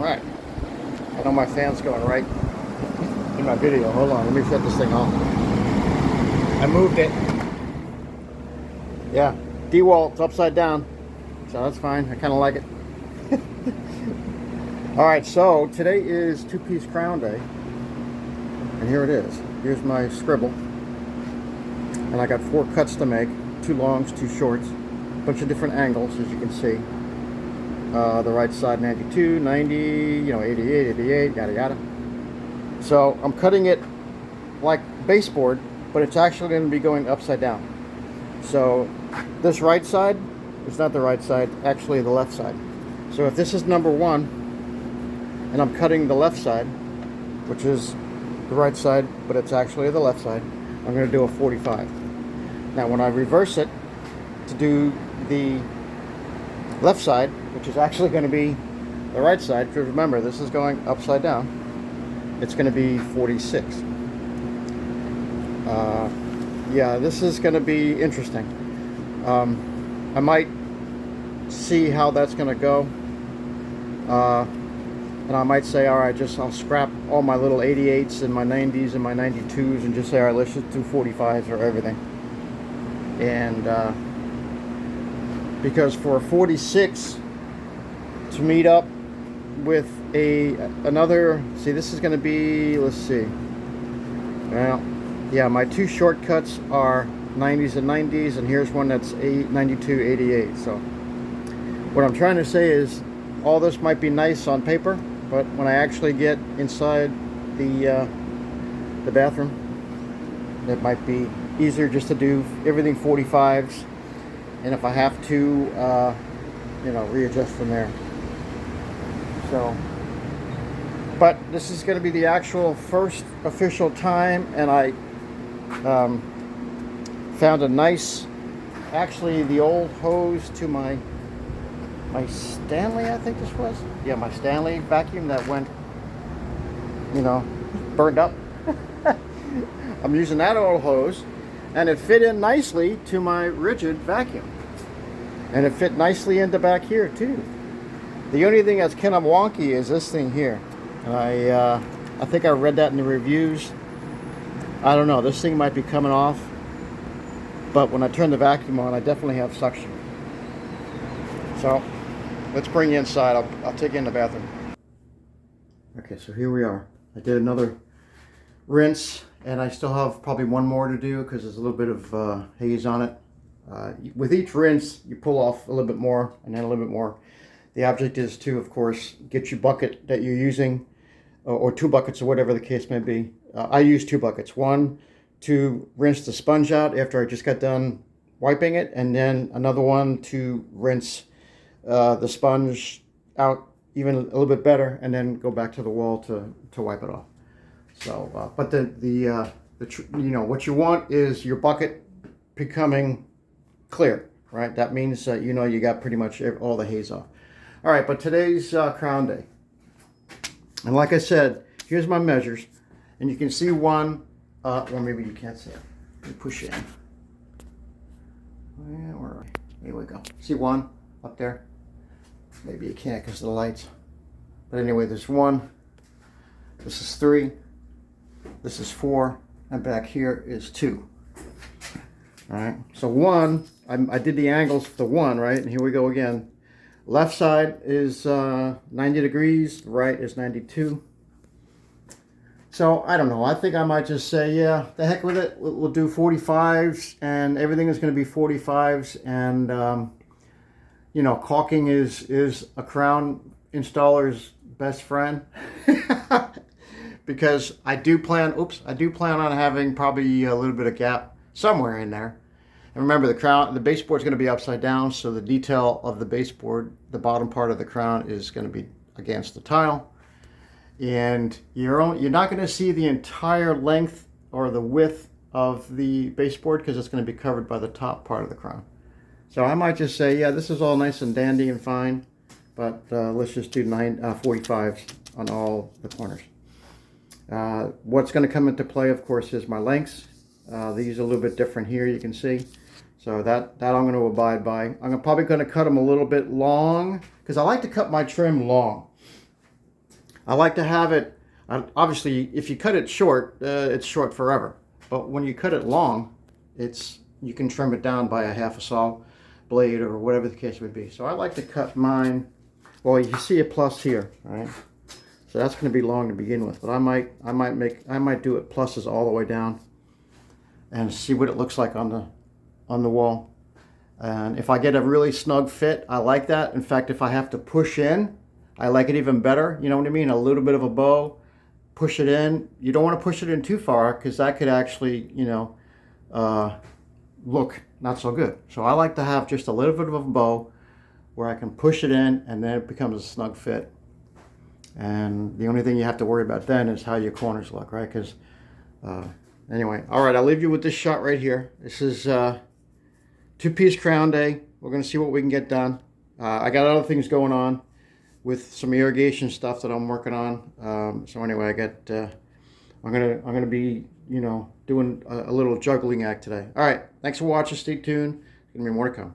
right. I know my fan's going right in my video. Hold on, let me shut this thing off. I moved it. Yeah, D-wall, it's upside down. So that's fine, I kind of like it. Alright, so today is two-piece crown day. And here it is. Here's my scribble. And I got 4 cuts to make. 2 longs, 2 shorts. A bunch of different angles, as you can see. The right side 92, 90, 88, 88, yada yada. So I'm cutting it like baseboard, but it's actually going to be going upside down. So this right side is not the right side, actually the left side. So if this is number 1, and I'm cutting the left side, which is the right side, but it's actually the left side, I'm going to do a 45. Now when I reverse it to do the left side, which is actually going to be the right side, because remember this is going upside down, it's going to be 46. Yeah, this is going to be interesting. I might see how that's going to go, and I might say, alright, I'll scrap all my little 88s and my 90s and my 92s and just say, alright, let's just do 45s or everything. And because for a 46 to meet up with another, see, this is going to be, let's see, well, yeah, my 2 shortcuts are 90s and 90s, and here's one that's 92, 88. So what I'm trying to say is all this might be nice on paper, but when I actually get inside the bathroom, it might be easier just to do everything 45s, and if I have to, readjust from there. So, but this is going to be the actual first official time, and I found a nice, actually the old hose to my Stanley, I think this was. Yeah, my Stanley vacuum that went, burned up. I'm using that old hose, and it fit in nicely to my Ridgid vacuum. And it fit nicely into back here too. The only thing that's kind of wonky is this thing here. I think I read that in the reviews. I don't know, this thing might be coming off, but when I turn the vacuum on, I definitely have suction. So let's bring you inside. I'll take you in the bathroom. Okay, so here we are. I did another rinse, and I still have probably one more to do because there's a little bit of haze on it. With each rinse, you pull off a little bit more and then a little bit more. The object is to, of course, get your bucket that you're using, or 2 buckets or whatever the case may be. I use 2 buckets. One to rinse the sponge out after I just got done wiping it, and then another one to rinse the sponge out even a little bit better, and then go back to the wall to wipe it off. So, but what you want is your bucket becoming clear, right? That means that you got pretty much all the haze off. All right, but today's crown day, and like I said, here's my measures, and you can see one. Well, maybe you can't see it. Let me push it in. Yeah, where are we? Here we go. See one up there? Maybe you can't because of the lights. But anyway, there's 1. This is 3. This is 4, and back here is 2. All right. So 1, I did the angles for the 1, right? And here we go again. Left side is 90 degrees. Right is 92. So I don't know. I think I might just say, yeah, the heck with it. We'll do 45s, and everything is going to be 45s. And caulking is a crown installer's best friend. Because I do plan on having probably a little bit of gap somewhere in there. And remember, the baseboard is going to be upside down, so the detail of the baseboard, the bottom part of the crown, is going to be against the tile. And you're not going to see the entire length or the width of the baseboard because it's going to be covered by the top part of the crown. So I might just say, yeah, this is all nice and dandy and fine, but let's just do 45s on all the corners. What's going to come into play, of course, is my lengths. These are a little bit different here, you can see. So that I'm going to abide by. I'm probably going to cut them a little bit long because I like to cut my trim long. I like to have it, obviously, if you cut it short, it's short forever. But when you cut it long, you can trim it down by a half a saw blade or whatever the case would be. So I like to cut mine, well, you see a plus here, right? So that's going to be long to begin with, but I might do it pluses all the way down and see what it looks like on the wall. And if I get a really snug fit, I like that. In fact, if I have to push in, I like it even better. You know what I mean? A little bit of a bow, push it in. You don't want to push it in too far because that could actually, look not so good. So I like to have just a little bit of a bow where I can push it in and then it becomes a snug fit. And the only thing you have to worry about then is how your corners look, right? Because anyway, all right, I'll leave you with this shot right here. This is two-piece crown day. We're going to see what we can get done. I got other things going on with some irrigation stuff that I'm working on. So anyway, I'm gonna be doing a little juggling act today. All right, thanks for watching. Stay tuned. There's gonna be more to come.